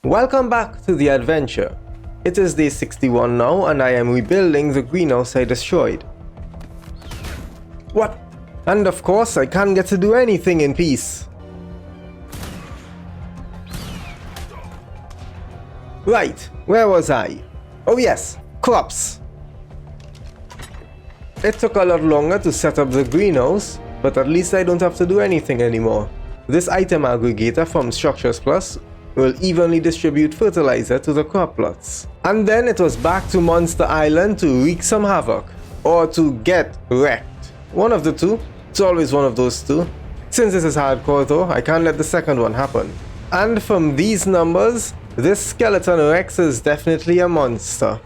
Welcome back to the adventure. It is day 61 now and I am rebuilding the greenhouse I destroyed. What? And of course I can't get to do anything in peace. Right, where was I? Oh yes, crops. It took a lot longer to set up the greenhouse, but at least I don't have to do anything anymore. This item aggregator from Structures Plus will evenly distribute fertilizer to the crop plots. And then it was back to Monster Island to wreak some havoc, or to get wrecked. One of the two. It's always one of those two. Since this is hardcore though, I can't let the second one happen. And from these numbers, this skeleton Rex is definitely a monster.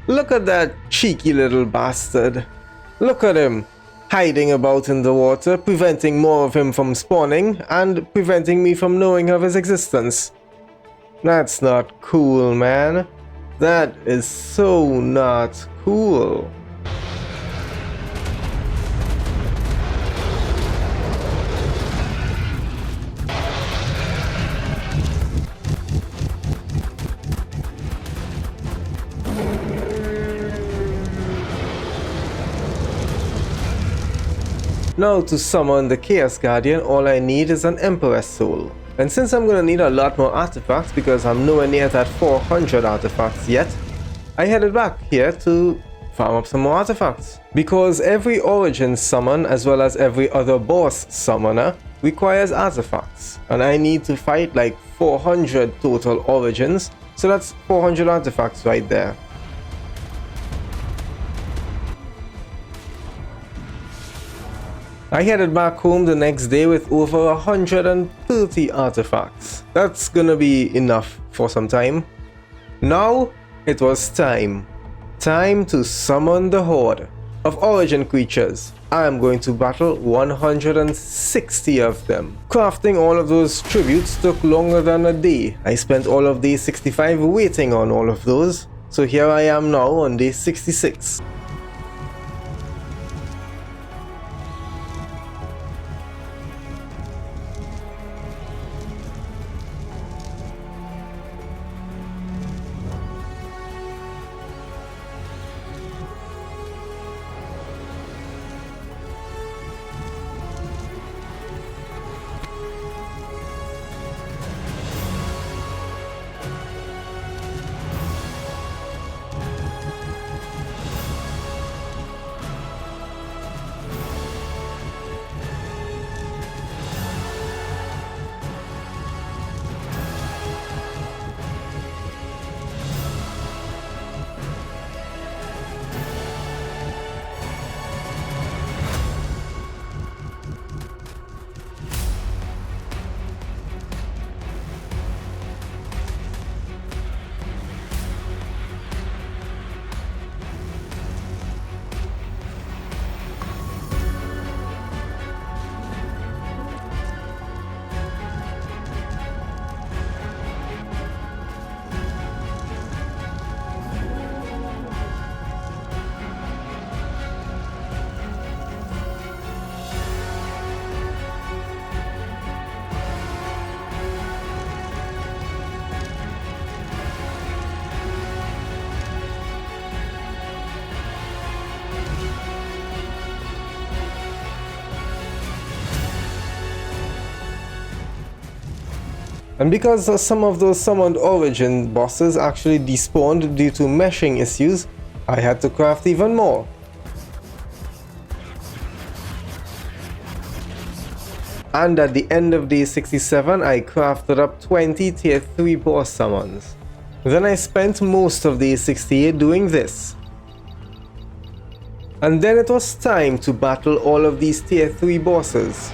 Look at that cheeky little bastard. Look at him, hiding about in the water, preventing more of him from spawning, and preventing me from knowing of his existence. That's not cool, man. That is so not cool. Now to summon the Chaos Guardian, all I need is an Empress Soul. And since I'm gonna need a lot more artifacts because I'm nowhere near that 400 artifacts yet, I headed back here to farm up some more artifacts. Because every Origin summon as well as every other boss summoner requires artifacts. And I need to fight like 400 total Origins, so that's 400 artifacts right there. I headed back home the next day with over 130 artifacts. That's gonna be enough for some time. Now, it was time. Time to summon the horde of Origin creatures. I am going to battle 160 of them. Crafting all of those tributes took longer than a day. I spent all of day 65 waiting on all of those. So here I am now on day 66. And because some of those summoned Origin bosses actually despawned due to meshing issues, I had to craft even more. And at the end of day 67, I crafted up 20 tier 3 boss summons. Then I spent most of day 68 doing this. And then it was time to battle all of these tier 3 bosses.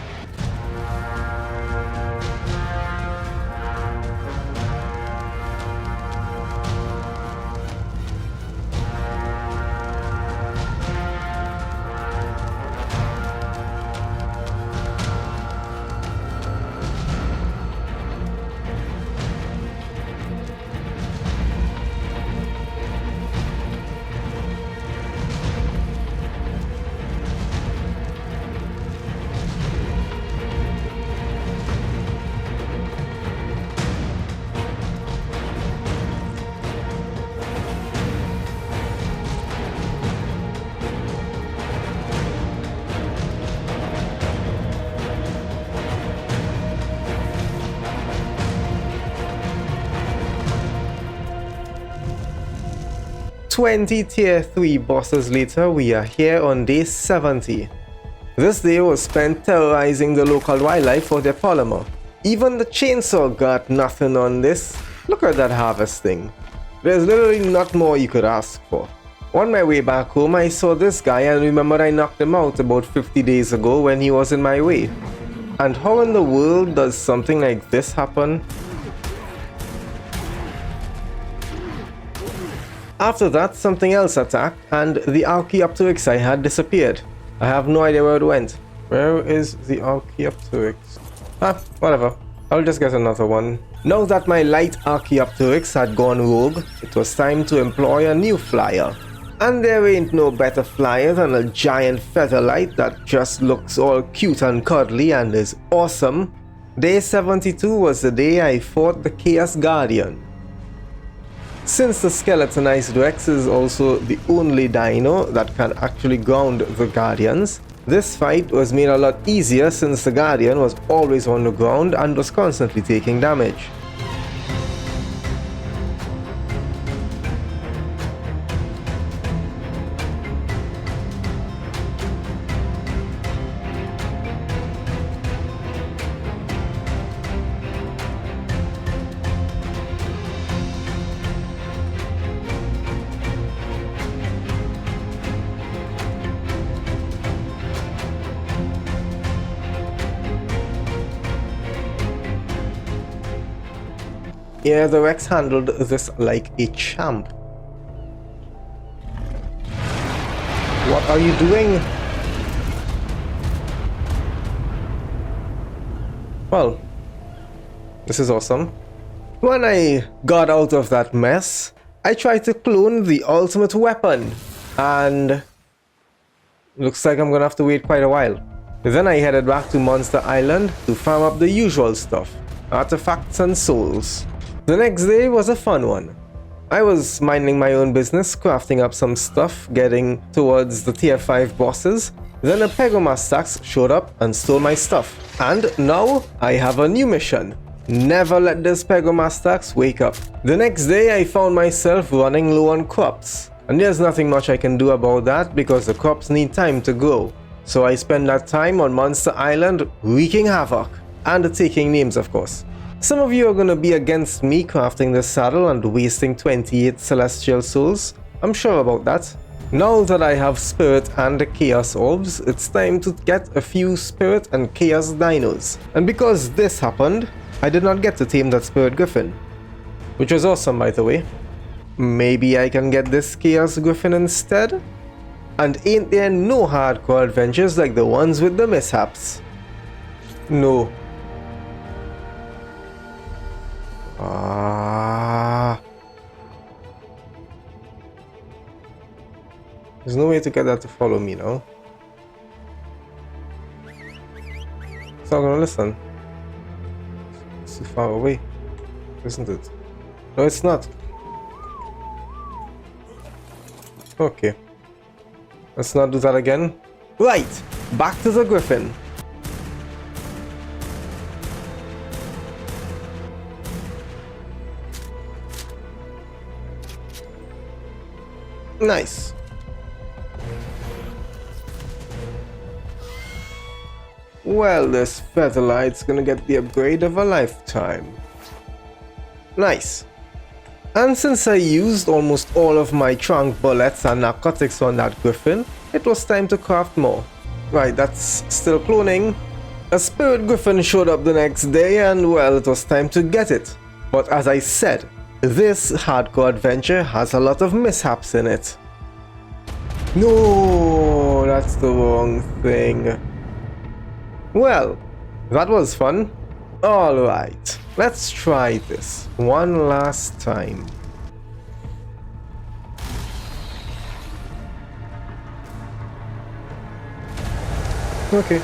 20 tier 3 bosses later, we are here on day 70. This day was spent terrorizing the local wildlife for their polymer. Even the chainsaw got nothing on this. Look at that harvesting. There's literally not more you could ask for. On my way back home, I saw this guy and remembered I knocked him out about 50 days ago when he was in my way. And how in the world does something like this happen? After that, something else attacked and the Archaeopteryx I had disappeared. I have no idea where it went. Where is the Archaeopteryx? Whatever. I'll just get another one. Now that my light Archaeopteryx had gone rogue, it was time to employ a new flyer. And there ain't no better flyer than a giant featherlight that just looks all cute and cuddly and is awesome. Day 72 was the day I fought the Chaos Guardian. Since the skeletonized Rex is also the only dino that can actually ground the Guardians, this fight was made a lot easier since the Guardian was always on the ground and was constantly taking damage. Yeah, the Rex handled this like a champ. What are you doing? Well, this is awesome. When I got out of that mess, I tried to clone the ultimate weapon, and looks like I'm gonna have to wait quite a while. Then I headed back to Monster Island to farm up the usual stuff, artifacts and souls. The next day was a fun one. I was minding my own business, crafting up some stuff, getting towards the tier 5 bosses. Then a Pegomastax showed up and stole my stuff. And now I have a new mission. Never let this Pegomastax wake up. The next day I found myself running low on crops. And there's nothing much I can do about that because the crops need time to grow. So I spend that time on Monster Island wreaking havoc. And taking names, of course. Some of you are gonna be against me crafting this saddle and wasting 28 celestial souls. I'm sure about that. Now that I have spirit and chaos orbs, it's time to get a few spirit and chaos dinos. And because this happened, I did not get to tame that spirit griffin. Which was awesome, by the way. Maybe I can get this chaos griffin instead? And ain't there no hardcore adventures like the ones with the mishaps? No. There's no way to get that to follow me now. It's not gonna listen. It's too far away, isn't it? No, it's not. Okay. Let's not do that again. Right! Back to the griffin. Nice. Well, this Featherlight's gonna get the upgrade of a lifetime. Nice. And since I used almost all of my trunk bullets and narcotics on that griffin, it was time to craft more. Right, that's still cloning. A spirit griffin showed up the next day and well, it was time to get it. But as I said, this hardcore adventure has a lot of mishaps in it. No, that's the wrong thing. Well, that was fun. Alright, let's try this one last time. Okay.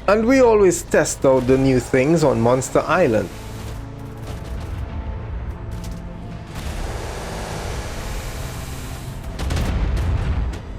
And we always test out the new things on Monster Island.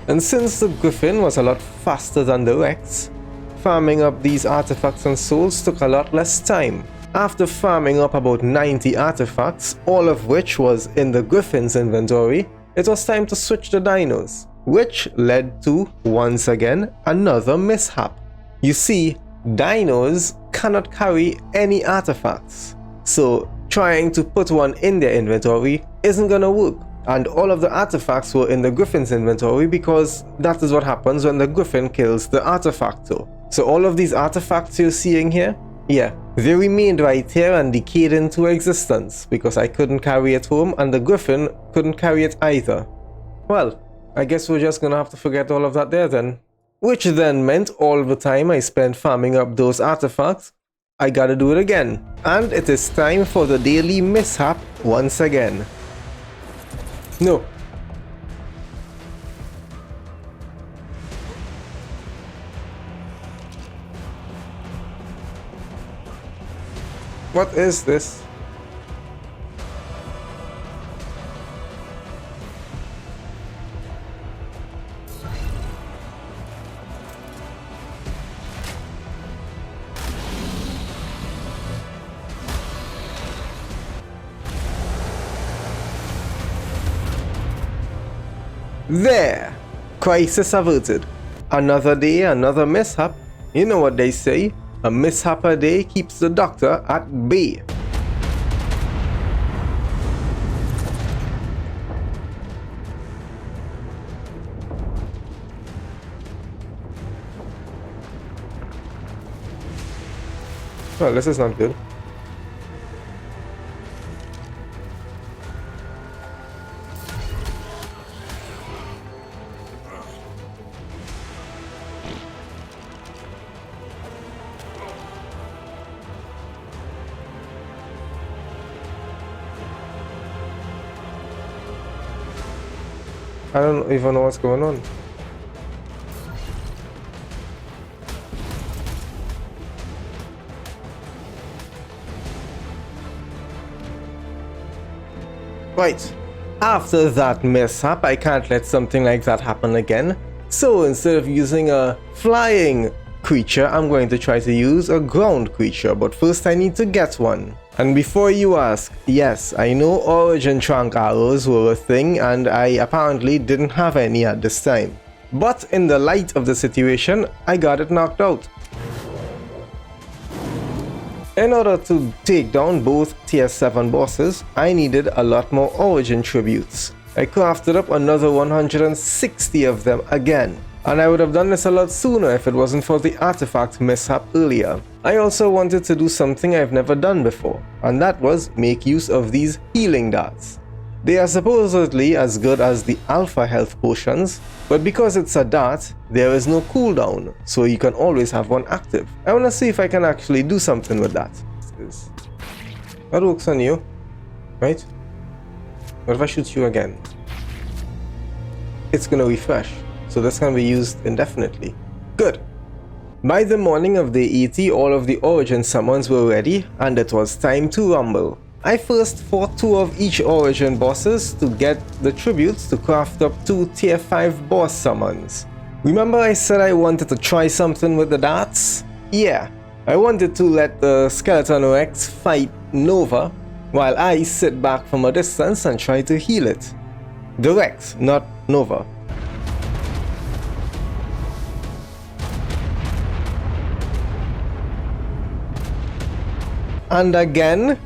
And since the Griffin was a lot faster than the Rex, farming up these artifacts and souls took a lot less time. After farming up about 90 artifacts, all of which was in the Griffin's inventory, it was time to switch the dinos, which led to, once again, another mishap. You see, dinos cannot carry any artifacts, so trying to put one in their inventory isn't gonna work. And all of the artifacts were in the Griffin's inventory because that is what happens when the Griffin kills the artifactor. So all of these artifacts you're seeing here, yeah, they remained right here and decayed into existence because I couldn't carry it home and the Griffin couldn't carry it either. Well, I guess we're just gonna have to forget all of that there then. Which then meant all the time I spent farming up those artifacts, I gotta do it again. And it is time for the daily mishap once again. No. What is this? There! Crisis averted. Another day, another mishap. You know what they say, a mishap a day keeps the doctor at bay. Well, this is not good. I don't even know what's going on. Right, after that mishap, I can't let something like that happen again. So instead of using a flying creature, I'm going to try to use a ground creature, but first I need to get one. And before you ask, yes, I know Origin Trunk arrows were a thing and I apparently didn't have any at this time. But in the light of the situation, I got it knocked out. In order to take down both tier 7 bosses, I needed a lot more Origin tributes. I crafted up another 160 of them again. And I would have done this a lot sooner if it wasn't for the artifact mishap earlier. I also wanted to do something I've never done before, and that was make use of these healing darts. They are supposedly as good as the alpha health potions, but because it's a dart, there is no cooldown, so you can always have one active. I want to see if I can actually do something with that. That works on you, right? What if I shoot you again? It's gonna refresh. So this can be used indefinitely. Good. By the morning of day 80, all of the Origin summons were ready, and it was time to rumble. I first fought 2 of each Origin bosses to get the tributes to craft up 2 tier 5 boss summons. Remember I said I wanted to try something with the darts? Yeah, I wanted to let the Skeleton Rex fight Nova, while I sit back from a distance and try to heal it. The Rex, not Nova. And again,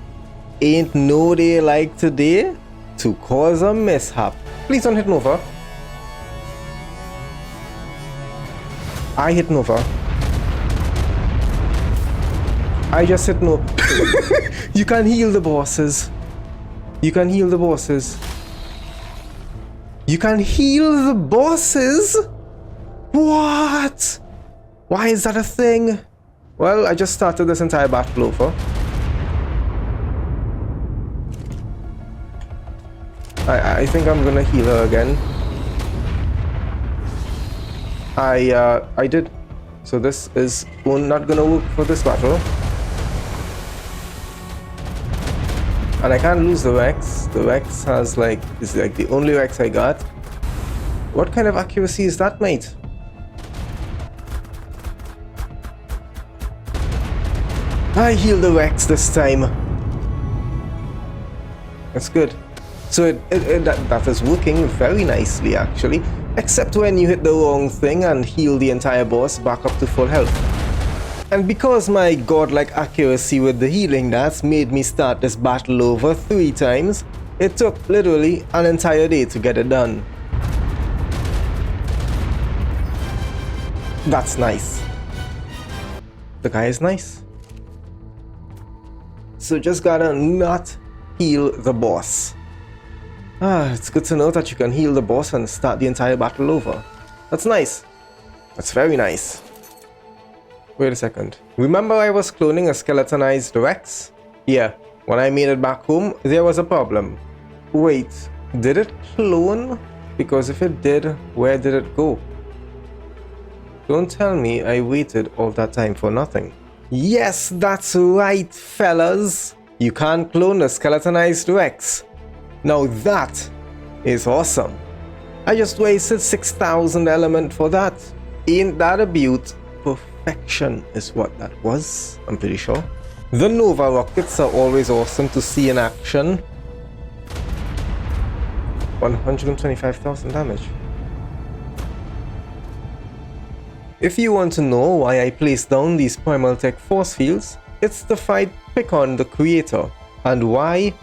ain't no day like today to cause a mishap. Please don't hit Nova. I hit Nova. I just hit Nova. You can heal the bosses. You can heal the bosses. You can heal the bosses? What? Why is that a thing? Well, I just started this entire battle over. I think I'm gonna heal her again. I did. So this is not gonna work for this battle. And I can't lose the Rex. The Rex has is like the only Rex I got. What kind of accuracy is that, mate? I healed the Rex this time. That's good. So that is working very nicely, actually. Except when you hit the wrong thing and heal the entire boss back up to full health. And because my godlike accuracy with the healing that's made me start this battle over 3 times, it took literally an entire day to get it done. That's nice. The guy is nice. So just gotta not heal the boss. It's good to know that you can heal the boss and start the entire battle over. That's nice. That's very nice. Wait a second. Remember I was cloning a skeletonized Rex? Yeah, when I made it back home, there was a problem. Wait, did it clone? Because if it did, where did it go? Don't tell me I waited all that time for nothing. Yes, that's right, fellas. You can't clone a skeletonized Rex. Now that is awesome. I just wasted 6,000 element for that. Ain't that a beaut? Perfection is what that was, I'm pretty sure. The Nova rockets are always awesome to see in action. 125,000 damage. If you want to know why I placed down these Primal Tech force fields, it's to fight Pickon the creator. And why?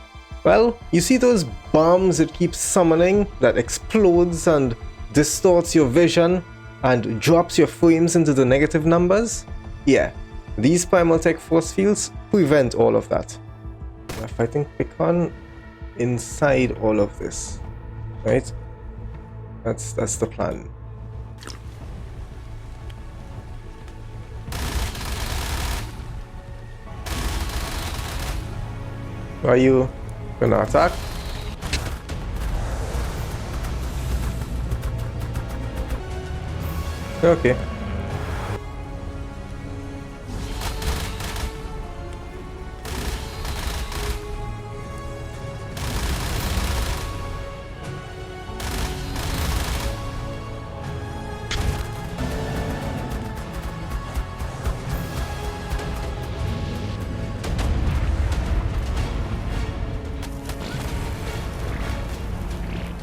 Well, you see those bombs it keeps summoning that explodes and distorts your vision and drops your frames into the negative numbers? Yeah, these Primal Tech force fields prevent all of that. We're fighting Pickon inside all of this, right? That's the plan. Are you gonna attack? Okay.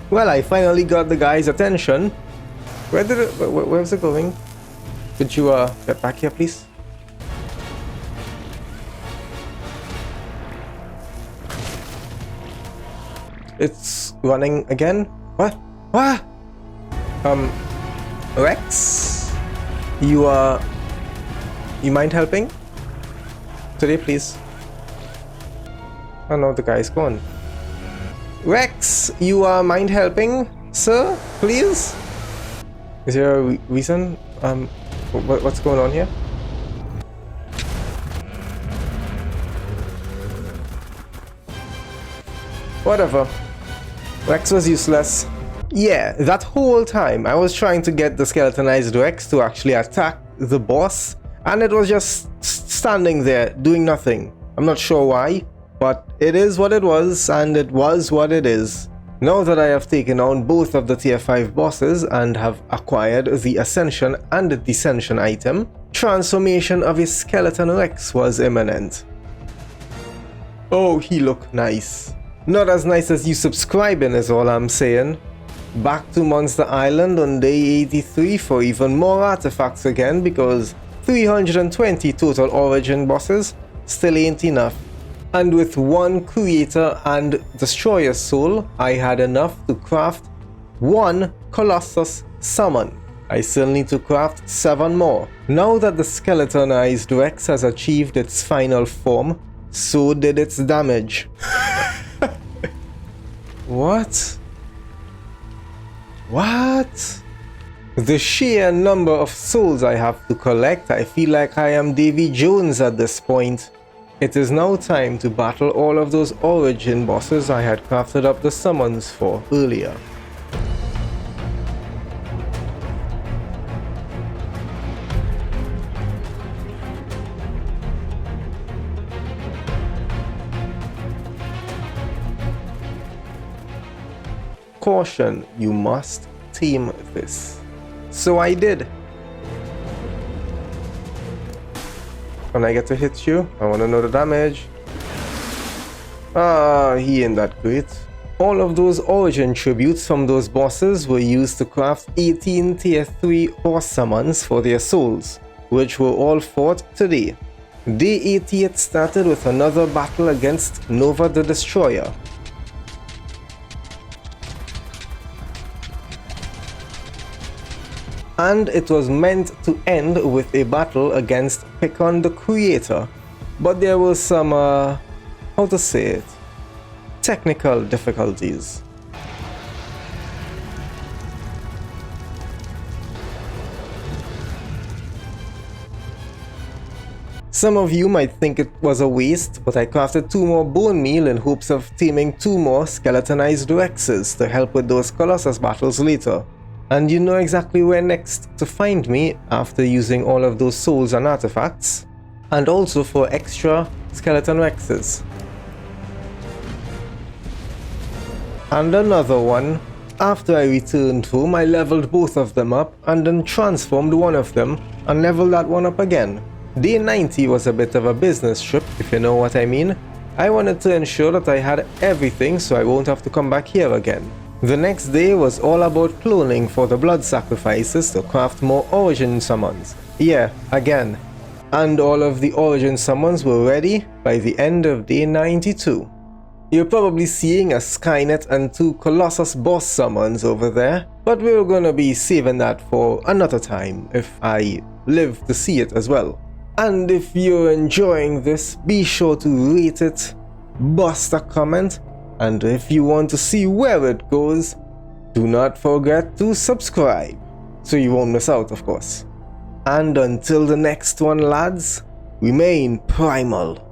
Well, I finally got the guy's attention. Where's it going? Could you get back here, please? It's running again. What? What? Rex, you mind helping today, please? Oh no, the guy's gone. Rex, you mind helping, sir? Please? Is there a reason? What's going on here? Whatever. Rex was useless. Yeah, that whole time I was trying to get the skeletonized Rex to actually attack the boss, and it was just standing there doing nothing. I'm not sure why, but it is what it was, and it was what it is. Now that I have taken on both of the tier 5 bosses and have acquired the Ascension and the Descension item, transformation of his skeleton Rex was imminent. Oh, he looked nice. Not as nice as you subscribing is all I'm saying. Back to Monster Island on day 83 for even more artifacts again, because 320 total origin bosses still ain't enough. And with 1 creator and destroyer soul, I had enough to craft 1 Colossus summon. I still need to craft 7 more. Now that the skeletonized Rex has achieved its final form, so did its damage. What? What? The sheer number of souls I have to collect, I feel like I am Davy Jones at this point. It is now time to battle all of those origin bosses I had crafted up the summons for earlier. Caution, you must tame this. So I did. When I get to hit you, I want to know the damage. He ain't that great. All of those origin tributes from those bosses were used to craft 18 tier 3 boss summons for their souls, which were all fought today. Day 88 started with another battle against Nova the Destroyer. And it was meant to end with a battle against Picon the Creator, but there was some, how to say it, technical difficulties. Some of you might think it was a waste, but I crafted 2 more bone meal in hopes of taming 2 more skeletonized Rexes to help with those Colossus battles later. And you know exactly where next to find me after using all of those souls and artifacts, and also for extra skeleton Rexes. And another one. After I returned home, I leveled both of them up and then transformed one of them and leveled that one up again. Day 90 was a bit of a business trip, if you know what I mean. I wanted to ensure that I had everything so I won't have to come back here again. The next day was all about cloning for the blood sacrifices to craft more origin summons. Yeah, again. And all of the origin summons were ready by the end of day 92. You're probably seeing a Skynet and 2 Colossus boss summons over there, but we're gonna be saving that for another time if I live to see it as well. And if you're enjoying this, be sure to rate it, bust a comment, and if you want to see where it goes, do not forget to subscribe, so you won't miss out, of course. And until the next one, lads, remain primal.